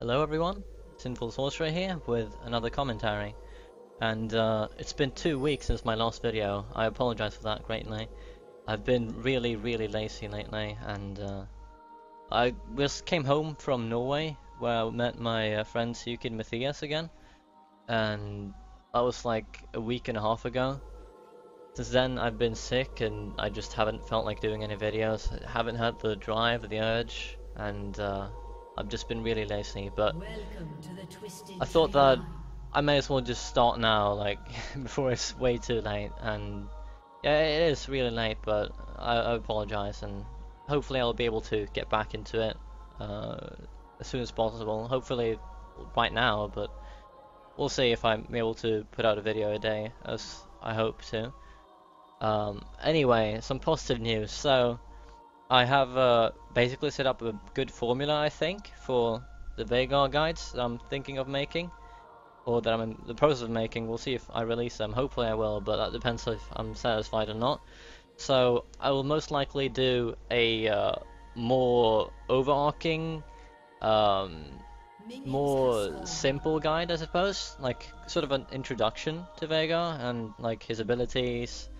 Hello everyone, Sinful Sorcerer here with another commentary. And it's been 2 weeks since my last video. I apologize for that greatly. I've been really lazy lately, and I just came home from Norway where I met my friends Yuki and Matthias again. And that was like a week and a half ago. Since then I've been sick and I just haven't felt like doing any videos. I haven't had the drive or the urge, and I've just been really lazy, but I thought that I may as well just start now, like, before it's way too late. And yeah, it is really late, but I apologize, and hopefully I'll be able to get back into it as soon as possible. Hopefully right now, but we'll see if I'm able to put out a video a day, as I hope to. Anyway, some positive news. So I have basically set up a good formula, I think, for the Veigar guides that I'm thinking of making, or that I'm in the process of making. We'll see if I release them. Hopefully I will, but that depends if I'm satisfied or not. So I will most likely do a more overarching, more simple guide, I suppose, like sort of an introduction to Veigar and like his abilities,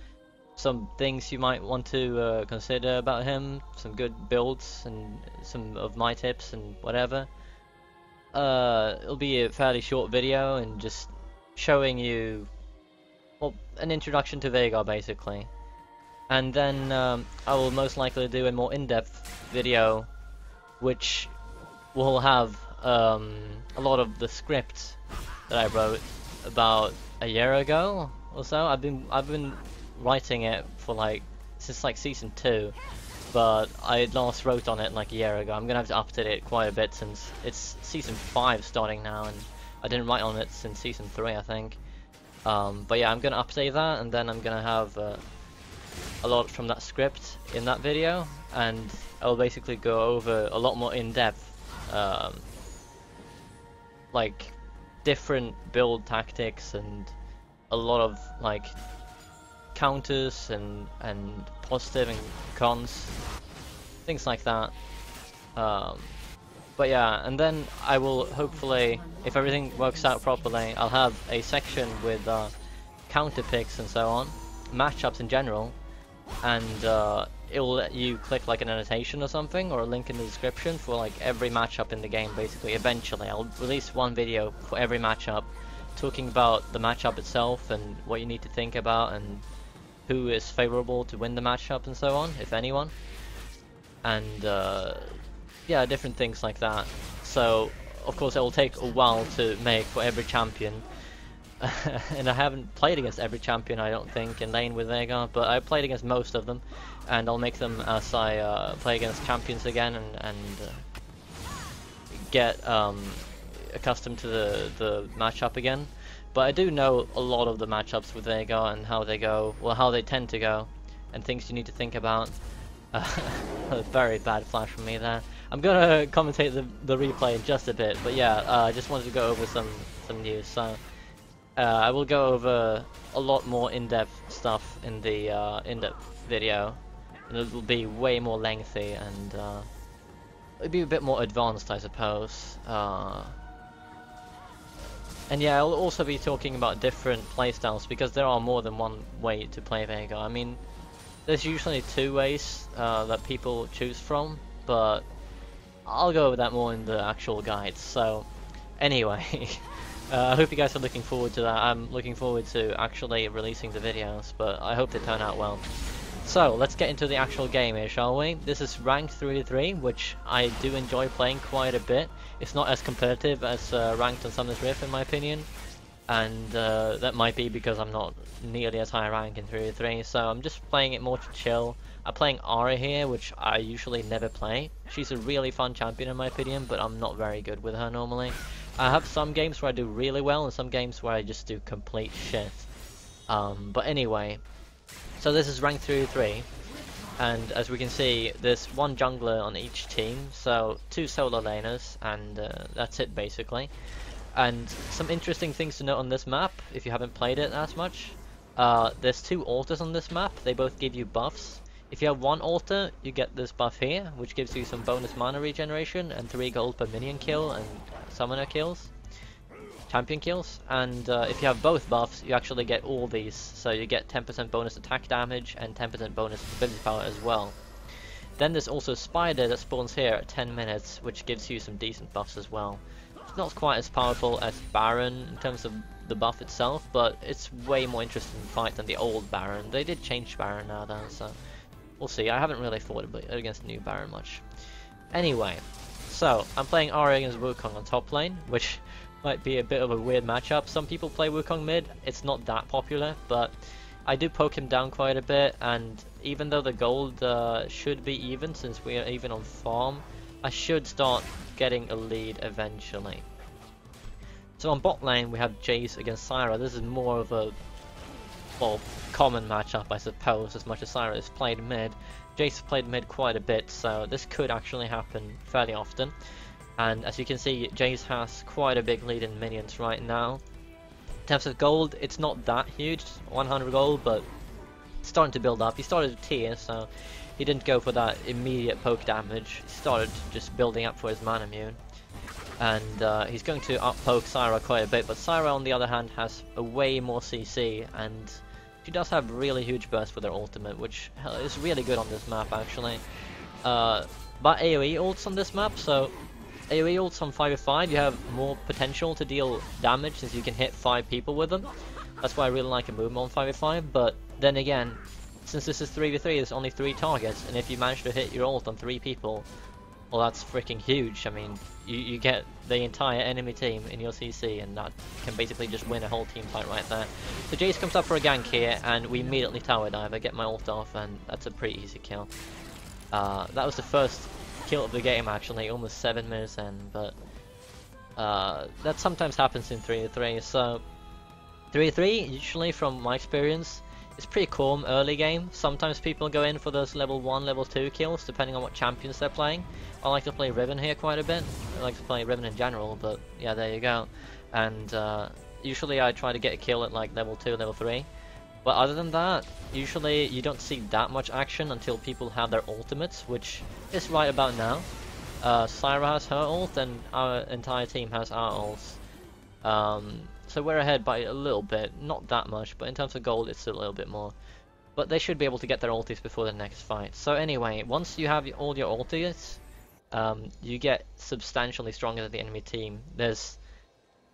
some things you might want to consider about him, some good builds, and some of my tips and whatever. It'll be a fairly short video and just showing you, well, an introduction to Veigar basically. And then I will most likely do a more in-depth video, which will have a lot of the script that I wrote about a year ago or so. I've been writing it for since season 2, but I last wrote on it like a year ago. I'm gonna have to update it quite a bit since it's season 5 starting now, and I didn't write on it since season 3, I think. But yeah, I'm gonna update that, and then I'm gonna have a lot from that script in that video, and I'll basically go over a lot more in depth, like different build tactics and a lot of like counters and positive and cons, things like that. But yeah, and then I will hopefully, if everything works out properly, I'll have a section with counter picks and so on, matchups in general, and it will let you click like an annotation or something, or a link in the description for like every matchup in the game basically. Eventually I'll release one video for every matchup, talking about the matchup itself and what you need to think about and who is favorable to win the matchup and so on, if anyone, and yeah, different things like that. So of course it will take a while to make for every champion, and I haven't played against every champion, I don't think, in lane with Veigar, but I played against most of them, and I'll make them as I play against champions again and get accustomed to the matchup again. But I do know a lot of the matchups with Veigar and how they go, well, how they tend to go, and things you need to think about. A very bad flash from me there. I'm gonna commentate the replay in just a bit, but yeah, I just wanted to go over some news. So I will go over a lot more in-depth stuff in the in-depth video, and it will be way more lengthy, and it'll be a bit more advanced, I suppose. And yeah, I'll also be talking about different playstyles, because there are more than one way to play Veigar. I mean, there's usually 2 ways that people choose from, but I'll go over that more in the actual guides. So anyway, I hope you guys are looking forward to that. I'm looking forward to actually releasing the videos, but I hope they turn out well. So let's get into the actual game here, shall we? This is ranked 3-3, which I do enjoy playing quite a bit. It's not as competitive as ranked on Summoner's Rift in my opinion, and that might be because I'm not nearly as high rank in 3-3, so I'm just playing it more to chill. I'm playing Ahri here, which I usually never play. She's a really fun champion in my opinion, but I'm not very good with her normally. I have some games where I do really well and some games where I just do complete shit. But anyway, so this is ranked 3-3, and as we can see, there's 1 jungler on each team, so 2 solo laners, and that's it basically. And some interesting things to note on this map, if you haven't played it as much. There's 2 altars on this map, they both give you buffs. If you have 1 altar, you get this buff here, which gives you some bonus mana regeneration and 3 gold per minion kill and summoner kills, champion kills, and if you have both buffs, you actually get all these. So you get 10% bonus attack damage and 10% bonus ability power as well. Then there's also Spider that spawns here at 10 minutes, which gives you some decent buffs as well. It's not quite as powerful as Baron in terms of the buff itself, but it's way more interesting fight than the old Baron. They did change Baron now though, so we'll see. I haven't really fought against new Baron much. Anyway, so I'm playing Ahri against Wukong on top lane, which might be a bit of a weird matchup. Some people play Wukong mid, it's not that popular, but I do poke him down quite a bit, and even though the gold should be even since we are even on farm, I should start getting a lead eventually. So on bot lane we have Jace against Syra. This is more of a, well, common matchup I suppose, as much as Syra has played mid. Jace has played mid quite a bit, so this could actually happen fairly often. And as you can see, Jace has quite a big lead in minions right now. In terms of gold, it's not that huge, 100 gold, but it's starting to build up. He started with tier, so he didn't go for that immediate poke damage. He started just building up for his mana immune. And he's going to up poke Syra quite a bit, but Syra on the other hand has a way more CC, and she does have really huge bursts with her ultimate, which is really good on this map actually. But AoE ults on this map, so AoE ults on 5v5, you have more potential to deal damage since you can hit 5 people with them. That's why I really like a movement on 5v5, but then again, since this is 3v3, there's only 3 targets, and if you manage to hit your ult on 3 people, well, that's freaking huge. I mean, you get the entire enemy team in your CC, and that can basically just win a whole team fight right there. So Jace comes up for a gank here, and we immediately tower dive. I get my ult off, and that's a pretty easy kill. That was the first kill of the game actually, almost 7 minutes in, but that sometimes happens in 3v3. So 3v3, usually from my experience, is pretty calm early game. Sometimes people go in for those level 1, level 2 kills, depending on what champions they're playing. I like to play Riven here quite a bit. I like to play Riven in general, but yeah, there you go. And usually I try to get a kill at like level 2, level 3. But other than that, usually you don't see that much action until people have their ultimates, which is right about now. Syra has her ult, and our entire team has our ults. So we're ahead by a little bit, not that much, but in terms of gold it's a little bit more. But they should be able to get their ultis before the next fight. So anyway, once you have all your ultis, you get substantially stronger than the enemy team. There's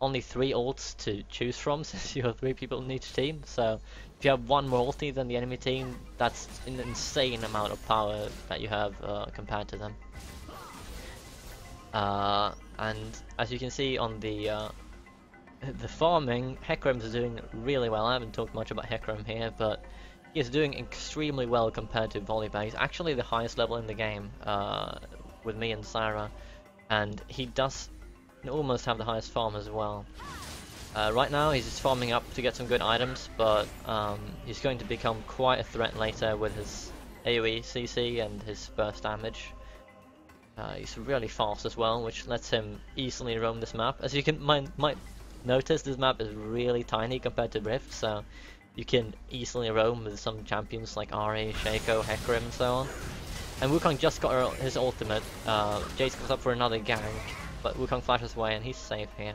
only 3 ults to choose from since you have 3 people in each team, so if you have 1 more ulti than the enemy team, that's an insane amount of power that you have compared to them. And as you can see on the farming, Hecarim's is doing really well. I haven't talked much about Hecarim here, but he is doing extremely well compared to Volibear. He's actually the highest level in the game with me and Syra, and he does almost have the highest farm as well. Right now he's just farming up to get some good items, but he's going to become quite a threat later with his AoE CC and his burst damage. He's really fast as well, which lets him easily roam this map. As you can might notice, this map is really tiny compared to Rift, so you can easily roam with some champions like Ahri, Shaco, Hecarim and so on. And Wukong just got his ultimate. Jace comes up for another gank, but Wukong flashes away and he's safe here.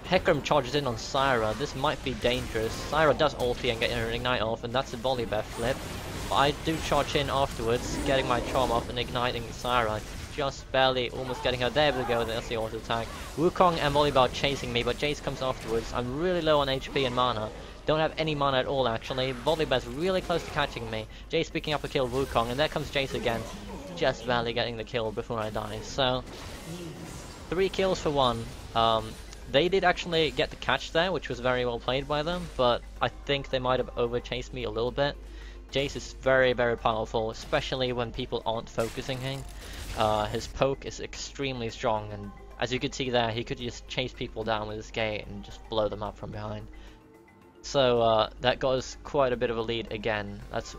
Hecarim charges in on Syra. This might be dangerous. Syra does ulti and get her ignite off, and that's a Volibear flip. But I do charge in afterwards, getting my charm off and igniting Syra. Just barely, almost getting her. There we go, that's the auto attack. Wukong and Volibear are chasing me, but Jace comes afterwards. I'm really low on HP and mana. Don't have any mana at all actually. Volibear's really close to catching me. Jace picking up a kill Wukong, and there comes Jace again. Just barely getting the kill before I die. So 3 kills for 1. They did actually get the catch there, which was very well played by them, but I think they might have over-chased me a little bit. Jace is very, very powerful, especially when people aren't focusing him. His poke is extremely strong, and as you could see there, he could just chase people down with his gate and just blow them up from behind. So that got us quite a bit of a lead again. That's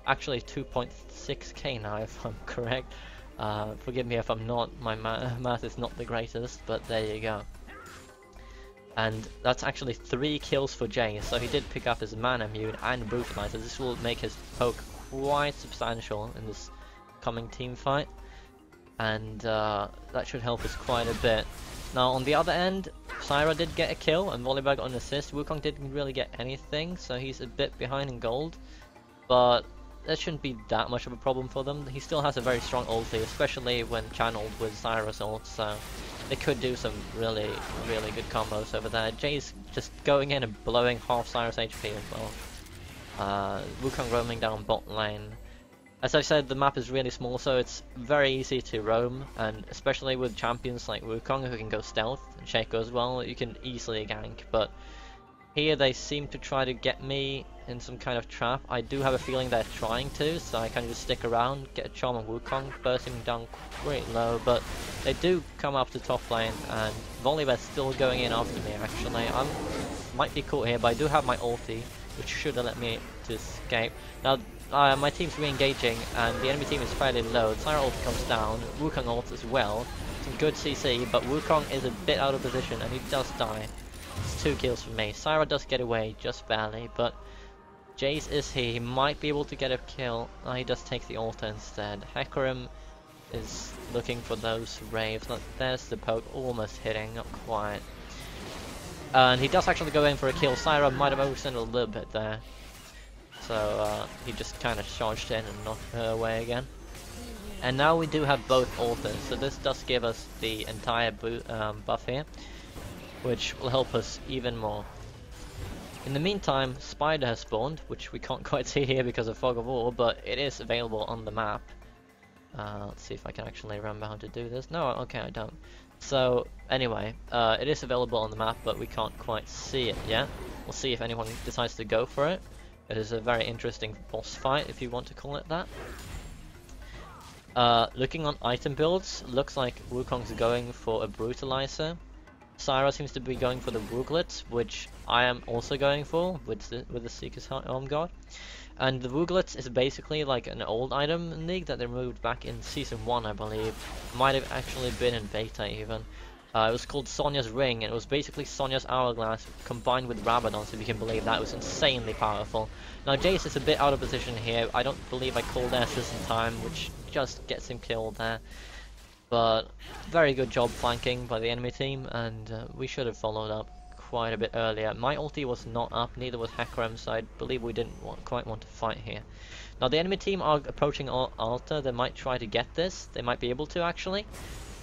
actually 2.6k now, if I'm correct. Forgive me if I'm not, my math is not the greatest, but there you go. And that's actually 3 kills for Jace, so he did pick up his mana immune and brutalizer. This will make his poke quite substantial in this coming team fight, and that should help us quite a bit. Now on the other end, Syra did get a kill and Volibear got an assist. Wukong didn't really get anything, so he's a bit behind in gold. But that shouldn't be that much of a problem for them. He still has a very strong ulti, especially when channeled with Syra's ult, so they could do some really good combos over there. Jay's just going in and blowing half Syra's HP as well. Wukong roaming down bot lane. As I said, the map is really small, so it's very easy to roam, and especially with champions like Wukong who can go stealth, and Shaco as well, you can easily gank. But here they seem to try to get me in some kind of trap. I do have a feeling they're trying to, so I kind of just stick around, get a charm on Wukong, bursting down quite low, but they do come up to top lane, and Volibear's still going in after me actually. I might be caught here, but I do have my ulti, which should have let me to escape. Now, my team's re-engaging, and the enemy team is fairly low. Syra ult comes down, Wukong ult as well. Some good CC, but Wukong is a bit out of position, and he does die. It's 2 kills for me. Syra does get away, just barely, but Jace is here. He might be able to get a kill. He does take the ult instead. Hecarim is looking for those raves. There's the poke, almost hitting, not quite. And he does actually go in for a kill. Syra might have overextended a little bit there. So he just kind of charged in and knocked her away again. And now we do have both ulters, so this does give us the entire buff here, which will help us even more. In the meantime, Spider has spawned, which we can't quite see here because of Fog of War, but it is available on the map. Let's see if I can actually remember how to do this. No, okay, I don't. So anyway, it is available on the map, but we can't quite see it yet. We'll see if anyone decides to go for it. It is a very interesting boss fight, if you want to call it that. Looking on item builds, looks like Wukong's going for a Brutalizer. Syra seems to be going for the Wooglet, which I am also going for with the Seeker's Helm Guard. And the Wooglet is basically like an old item in League that they removed back in Season 1, I believe. Might have actually been in beta even. It was called Sonya's Ring, and it was basically Sonya's Hourglass combined with Rabadon's, if you can believe that. It was insanely powerful. Now Jace is a bit out of position here. I don't believe I called Essus in time, which just gets him killed there. But very good job flanking by the enemy team, and we should have followed up quite a bit earlier. My ulti was not up, neither was Hecarim, so I believe we didn't quite want to fight here. Now the enemy team are approaching Alta. They might try to get this. They might be able to actually.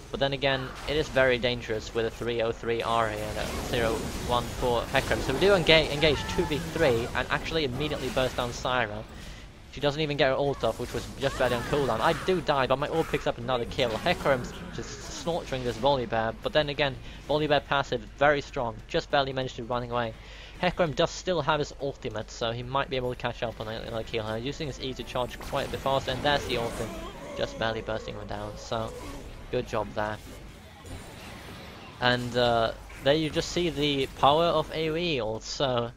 But then again, it is very dangerous with a 303 Ahri and a 014 Hecarim. So we do engage 2v3 and actually immediately burst down Syra. She doesn't even get her ult off, which was just barely on cooldown. I do die, but my ult picks up another kill. Hecarim's just slaughtering this Volibear, but then again, Volibear passive, very strong, just barely managed to running away. Hecarim does still have his ultimate, so he might be able to catch up on another kill her, using his E to charge quite a bit faster, and there's the ultimate, just barely bursting her down, so good job there. And there you just see the power of AoE ults, so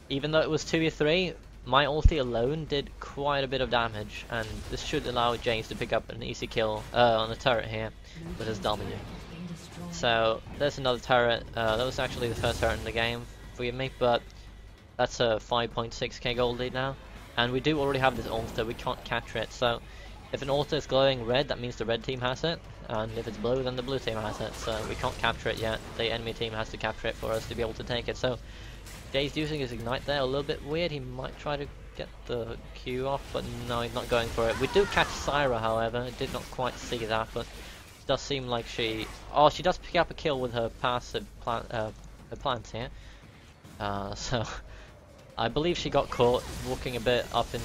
even though it was 2v3, my ulti alone did quite a bit of damage, and this should allow James to pick up an easy kill on the turret here with his W. So there's another turret. That was actually the first turret in the game, forgive me, but that's a 5.6k gold lead now. And we do already have this ult, so we can't capture it. So if an ult is glowing red, that means the red team has it, and if it's blue, then the blue team has it. So we can't capture it yet. The enemy team has to capture it for us to be able to take it. So Jay's using his ignite there, a little bit weird. He might try to get the Q off, but no, he's not going for it. We do catch Syra, however. I did not quite see that, but it does seem like she... Oh, she does pick up a kill with her passive her plants here. So I believe she got caught walking a bit up in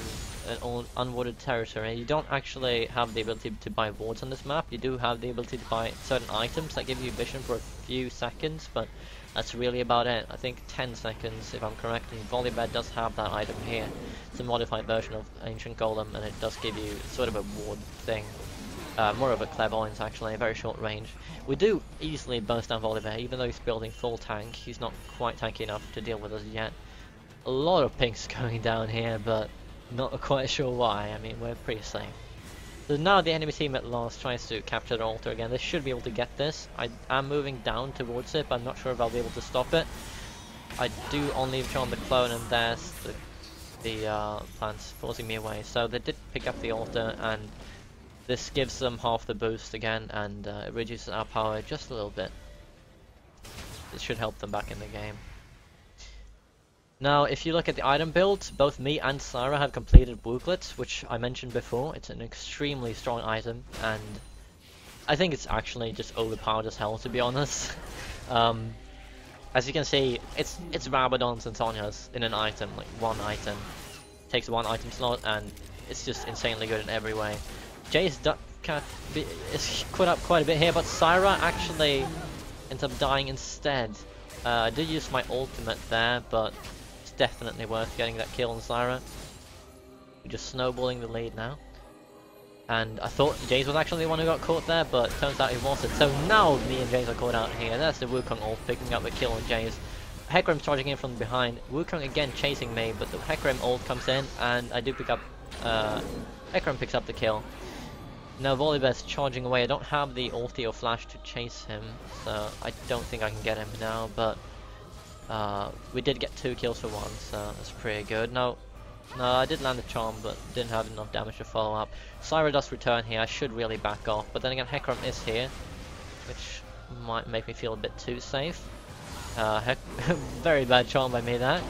an unwatered territory. You don't actually have the ability to buy wards on this map. You do have the ability to buy certain items that give you vision for a few seconds, but that's really about it. I think 10 seconds if I'm correct, and Volibear does have that item here. It's a modified version of Ancient Golem, and it does give you sort of a ward thing. More of a clairvoyance actually, a very short range. We do easily burst down Volibear, even though he's building full tank. He's not quite tanky enough to deal with us yet. A lot of pinks going down here, but not quite sure why. I mean, we're pretty safe. So now the enemy team at last tries to capture the altar again. They should be able to get this. I am moving down towards it, but I'm not sure if I'll be able to stop it. I do only charm the clone, and there's the plants forcing me away. So they did pick up the altar, and this gives them half the boost again, and it reduces our power just a little bit. it should help them back in the game. Now, if you look at the item builds, both me and Sarah have completed Wooklet, which I mentioned before. It's an extremely strong item, and I think it's actually just overpowered as hell, to be honest. As you can see, it's Rabadon's and Sonya's in an item, like one item. Takes one item slot, and it's just insanely good in every way. Jay's is quit up quite a bit here, but Syra actually ends up dying instead. I did use my ultimate there, but it's definitely worth getting that kill on Syra. We're just snowballing the lead now. And I thought Jace was actually the one who got caught there, but turns out he wasn't. So now me and Jace are caught out here. There's the Wukong ult picking up the kill on Jace. Hecarim's charging in from behind. Wukong again chasing me, but the Hecarim ult comes in, and I do pick up... Hecarim picks up the kill. Now Volibear's charging away. I don't have the ulti or flash to chase him, so I don't think I can get him now, but... we did get 2 kills for 1, so that's pretty good. No, I did land a charm, but didn't have enough damage to follow up. Syra does return here. I should really back off, but then again Hecarim is here, which might make me feel a bit too safe. Very bad charm by me there.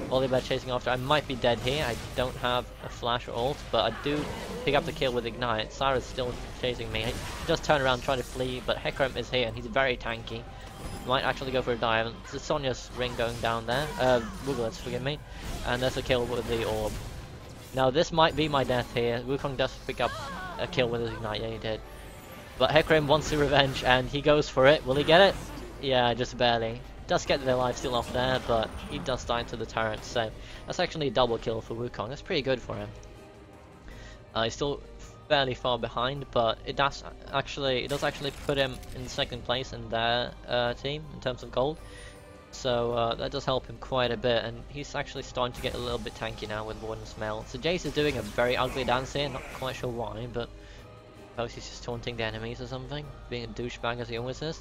Volibear chasing after. I might be dead here. I don't have a flash or ult, but I do pick up the kill with Ignite. Syra's still chasing me. He does turn around, try to flee, but Hecarim is here, and he's very tanky. Might actually go for a dive. There's Sonya's ring going down there. Wooglet's, forgive me. And there's a kill with the orb. Now this might be my death here. Wukong does pick up a kill with his Ignite. Yeah, he did. But Hecarim wants the revenge, and he goes for it. Will he get it? Yeah, just barely. Does get their life steal off there, but he does die to the turret, so that's actually a double kill for Wukong. That's pretty good for him. He's still fairly far behind, but it does actually put him in second place in their team in terms of gold. So that does help him quite a bit, and he's actually starting to get a little bit tanky now with Warden's Mail. So Jace is doing a very ugly dance here, not quite sure why, but I suppose he's just taunting the enemies or something, being a douchebag as he always is.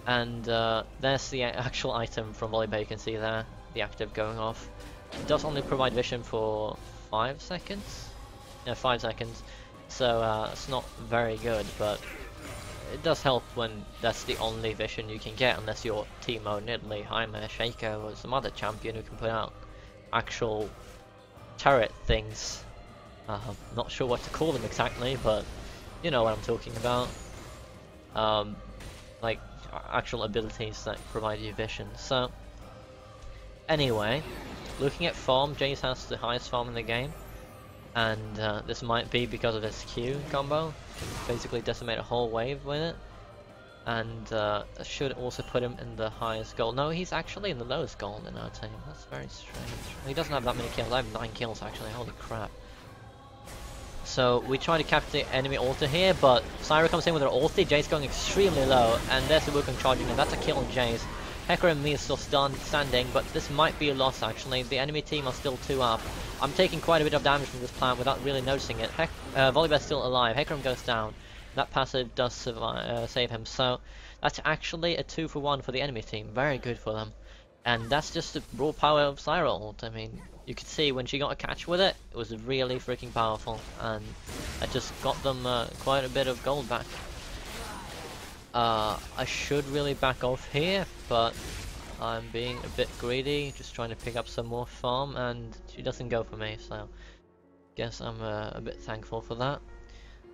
And there's the actual item from Volibear, you can see there, the active going off. It does only provide vision for 5 seconds? Yeah, 5 seconds. So it's not very good, but it does help when that's the only vision you can get, unless you're Teemo, Nidalee, Jaime, Shaco, or some other champion who can put out actual turret things. Not sure what to call them exactly, but you know what I'm talking about. Like actual abilities that provide you vision. So anyway, looking at farm, Jace has the highest farm in the game, and this might be because of his Q combo. Basically decimate a whole wave with it, and that should also put him in the highest gold. No, he's actually in the lowest gold in our team. That's very strange. He doesn't have that many kills. I have 9 kills actually, holy crap. So we try to capture the enemy ulti here, but Syra comes in with her ulti. Jace going extremely low, and there's the Wukong charging in. That's a kill on Jace. Hecarim and me is still standing, but this might be a loss actually. The enemy team are still 2 up. I'm taking quite a bit of damage from this plant without really noticing it. Volibear's still alive. Hecarim goes down. That passive does save him. So that's actually a 2-for-1 for the enemy team. Very good for them. And that's just the raw power of Syra ult. I mean, you could see when she got a catch with it, it was really freaking powerful, and that just got them quite a bit of gold back. I should really back off here, but I'm being a bit greedy, just trying to pick up some more farm, and she doesn't go for me, so guess I'm a bit thankful for that.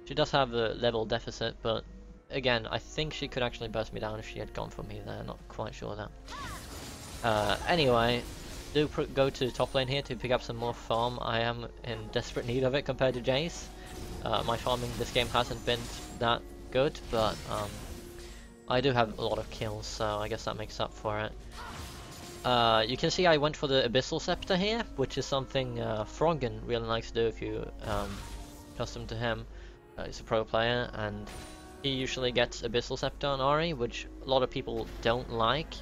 She does have a level deficit, but again, I think she could actually burst me down if she had gone for me there, not quite sure though. Anyway, do go to top lane here to pick up some more farm. I am in desperate need of it compared to Jace. My farming this game hasn't been that good, but I do have a lot of kills, so I guess that makes up for it. You can see I went for the Abyssal Scepter here, which is something Froggen really likes to do if you custom to him. He's a pro player, and he usually gets Abyssal Scepter on Ahri, which a lot of people don't like.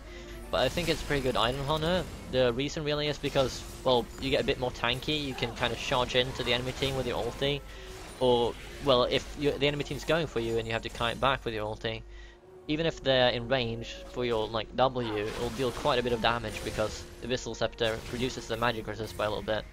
But I think it's a pretty good item on her. The reason really is because, well, you get a bit more tanky, you can kind of charge into the enemy team with your ulti. Or, well, if the enemy team's going for you and you have to kite back with your ulti, even if they're in range for your, like, W, it'll deal quite a bit of damage because the Abyssal Scepter reduces the magic resist by a little bit.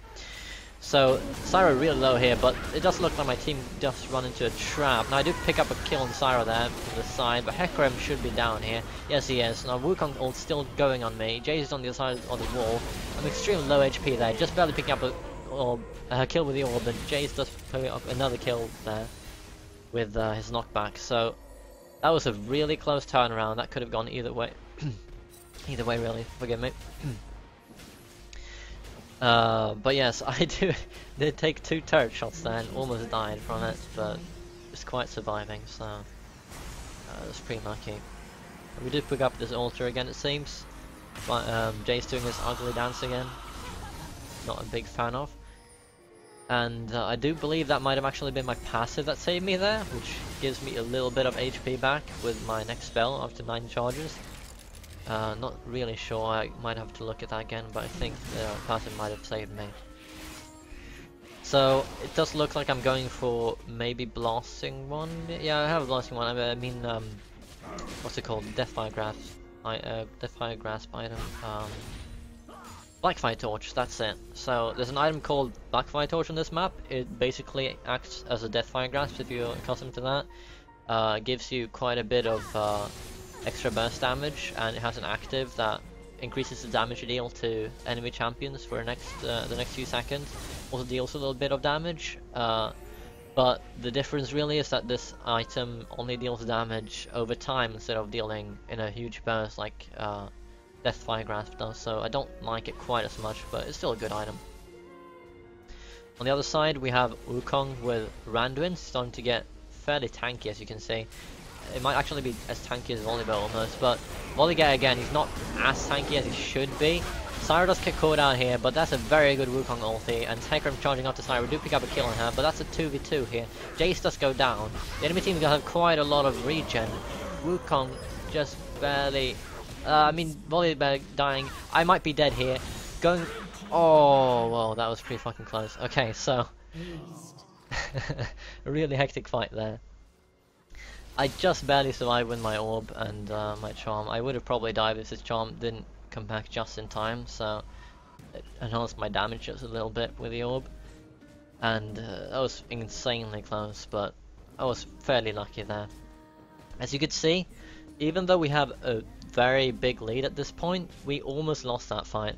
So Syra really low here, but it does look like my team just run into a trap. Now I do pick up a kill on Syra there from the side, but Hecarim should be down here. Yes, he is. Now Wukong ult still going on me. Jayce is on the other side of the wall. I'm extremely low HP there, just barely picking up a kill with the orb, and Jayce does pick up another kill there with his knockback. So that was a really close turnaround. That could have gone either way. Either way, really. Forgive me. But yes, I did take 2 turret shots there and almost died from it, but it's quite surviving, so it's pretty lucky. We did pick up this altar again, it seems, but Jay's doing his ugly dance again. Not a big fan of. And I do believe that might have actually been my passive that saved me there, which gives me a little bit of HP back with my next spell after 9 charges. Not really sure, I might have to look at that again, but I think the passive might have saved me. So, it does look like I'm going for maybe blasting one. Yeah, I have a blasting one. I mean, what's it called? Deathfire Grasp. Deathfire Grasp item. Blackfire Torch, that's it. So, there's an item called Blackfire Torch on this map. It basically acts as a Deathfire Grasp if you're accustomed to that. It gives you quite a bit of extra burst damage, and it has an active that increases the damage you deal to enemy champions for the next few seconds. Also deals a little bit of damage, but the difference really is that this item only deals damage over time instead of dealing in a huge burst like Deathfire Grasp does, so I don't like it quite as much, but it's still a good item. On the other side we have Wukong with Randuin, starting to get fairly tanky, as you can see. It might actually be as tanky as Volibear almost, but Volibear again, he's not as tanky as he should be. Syra does get caught out here, but that's a very good Wukong ulti, and Hecarim charging up to Syra. We do pick up a kill on her, but that's a 2v2 here. Jayce does go down. The enemy team does have quite a lot of regen. Wukong just barely... I mean, Volibear dying. I might be dead here. Going... Oh, well, that was pretty fucking close. Okay, so... a really hectic fight there. I just barely survived with my orb and my charm. I would have probably died if this charm didn't come back just in time, so it enhanced my damage just a little bit with the orb. And that was insanely close, but I was fairly lucky there. As you could see, even though we have a very big lead at this point, we almost lost that fight.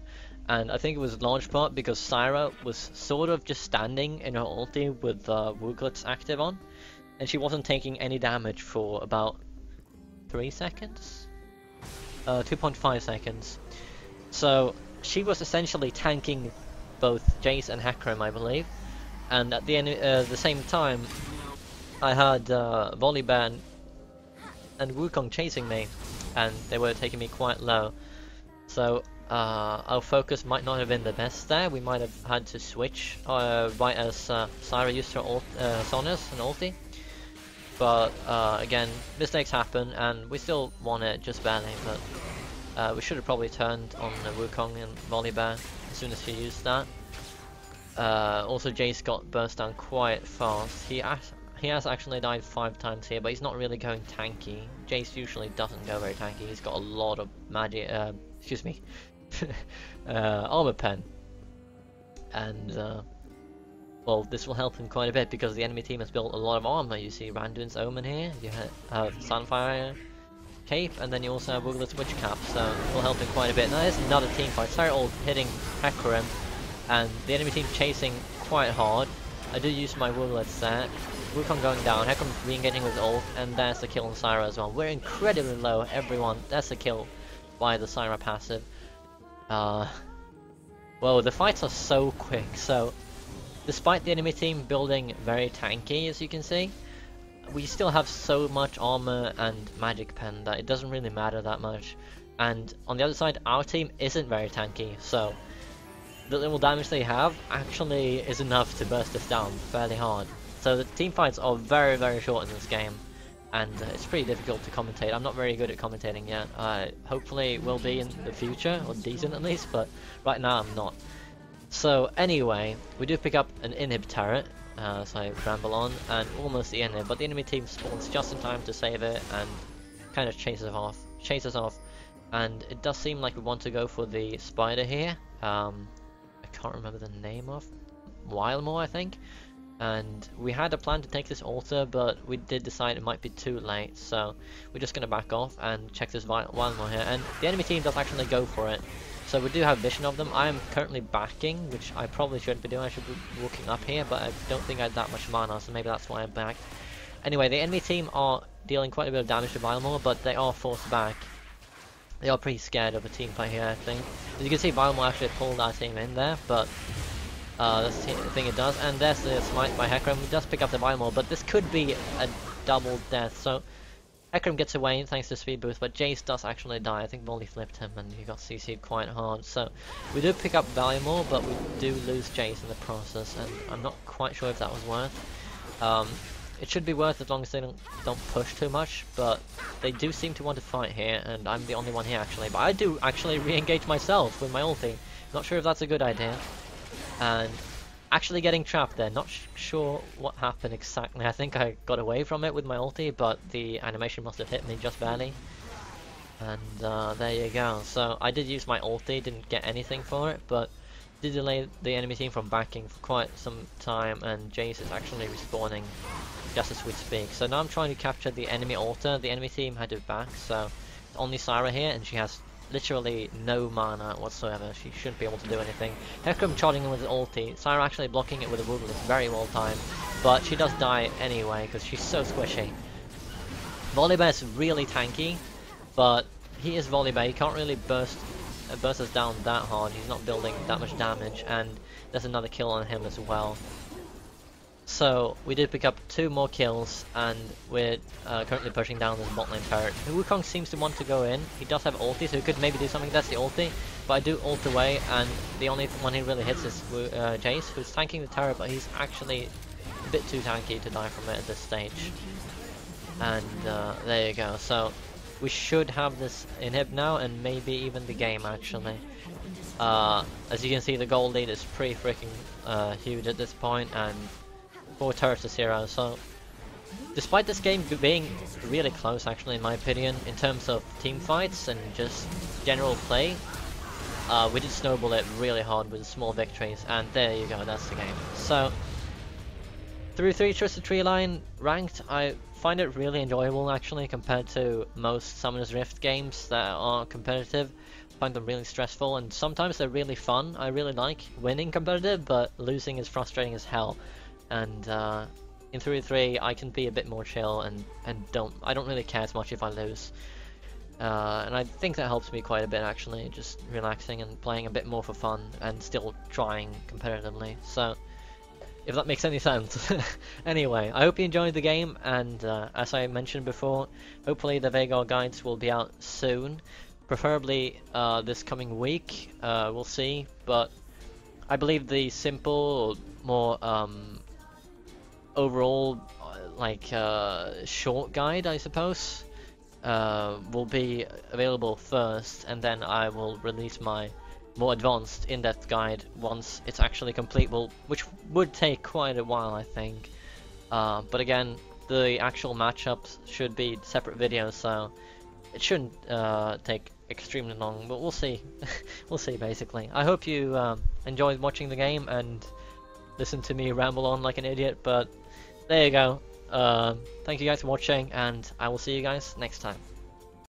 And I think it was in large part because Syra was sort of just standing in her ulti with Wooglet's active on. And she wasn't taking any damage for about 3 seconds? 2.5 seconds. So she was essentially tanking both Jayce and Hecarim, I believe. And at the end, the same time, I had Volibear and Wukong chasing me, and they were taking me quite low. So our focus might not have been the best there. We might have had to switch right as Syra used her Sonas and ulti. But again, mistakes happen, and we still won it just barely. But we should have probably turned on Wukong and Volibear as soon as he used that. Also, Jayce got burst down quite fast. He has actually died 5 times here, but he's not really going tanky. Jayce usually doesn't go very tanky. He's got a lot of magic. Excuse me, armor pen, and. Well, this will help him quite a bit because the enemy team has built a lot of armor. You see Randuin's Omen here, you have Sunfire Cape, and then you also have Wooglet's Witch Cap, so it will help him quite a bit. Now there's another team fight. Syra ult hitting Hecarim, and the enemy team chasing quite hard. I do use my Wooglets there. Wukong going down, Hecarim re-engaging with ult, and there's the kill on Syra as well. We're incredibly low, everyone. That's the kill by the Syra passive. Well, the fights are so quick, so... Despite the enemy team building very tanky, as you can see, we still have so much armor and magic pen that it doesn't really matter that much. And on the other side, our team isn't very tanky, so the little damage they have actually is enough to burst us down fairly hard. So the team fights are very, very short in this game, and it's pretty difficult to commentate. I'm not very good at commentating yet. Hopefully will be in the future, or decent at least, but right now I'm not. So anyway, we do pick up an inhib turret, so I ramble on, and almost the inhib, but the enemy team spawns just in time to save it and kind of chases off, and it does seem like we want to go for the spider here. I can't remember the name of. while more, I think. And we had a plan to take this altar, but we did decide it might be too late, so we're just going to back off and check this while more here. And the enemy team does actually go for it, so we do have vision of them. I am currently backing, which I probably shouldn't be doing. I should be walking up here, but I don't think I had that much mana, so maybe that's why I'm back. Anyway, the enemy team are dealing quite a bit of damage to Vilmore, but they are forced back. They are pretty scared of a team fight here, I think. As you can see, Vilmore actually pulled our team in there, but that's the thing it does. And there's the smite by Hecarim. He does pick up the Vilmore, but this could be a double death. So Hecarim gets away thanks to speed boost, but Jace does actually die. I think Volley flipped him and he got CC'd quite hard. So we do pick up Vilmore, but we do lose Jace in the process, and I'm not quite sure if that was worth. It should be worth as long as they don't push too much, but they do seem to want to fight here, and I'm the only one here actually. But I do actually re-engage myself with my ulti. Not sure if that's a good idea. And actually getting trapped there, not sure what happened exactly. I think I got away from it with my ulti, but the animation must have hit me just barely. And there you go. So I did use my ulti, didn't get anything for it, but did delay the enemy team from backing for quite some time, and Jace is actually respawning just as we speak. So now I'm trying to capture the enemy altar. The enemy team had it back, so it's only Syra here, and she has literally no mana whatsoever. She shouldn't be able to do anything. Hecarim charging in with his ulti. Syra actually blocking it with a Woogle is very well timed, but she does die anyway because she's so squishy. Volibear is really tanky, but he is Volibear. He can't really burst us down that hard. He's not building that much damage, and there's another kill on him as well. So we did pick up 2 more kills, and we're currently pushing down this bot lane turret. Wukong seems to want to go in. He does have ulti, so he could maybe do something. That's the ulti, but I do ult away, and the only one he really hits is Jace, who's tanking the turret, but he's actually a bit too tanky to die from it at this stage. And there you go. So we should have this inhib now, and maybe even the game actually. As you can see, the gold lead is pretty freaking huge at this point, and 4 turrets to 0. So despite this game being really close actually in my opinion, in terms of team fights and just general play, we did snowball it really hard with small victories, and there you go, that's the game. So through 3 Twisted Tree Line ranked, I find it really enjoyable actually compared to most Summoner's Rift games that are competitive. I find them really stressful, and sometimes they're really fun. I really like winning competitive, but losing is frustrating as hell. And in 3-3 I can be a bit more chill and I don't really care as much if I lose. And I think that helps me quite a bit actually, just relaxing and playing a bit more for fun and still trying competitively. So if that makes any sense. Anyway, I hope you enjoyed the game, and as I mentioned before, hopefully the Veigar guides will be out soon. Preferably this coming week, we'll see, but I believe the simple, more overall like short guide, I suppose, will be available first, and then I will release my more advanced in-depth guide once it's actually complete, which would take quite a while I think. But again, the actual matchups should be separate videos, so it shouldn't take extremely long, but we'll see. We'll see basically. I hope you enjoyed watching the game and listen to me ramble on like an idiot, but there you go. Thank you guys for watching, and I will see you guys next time.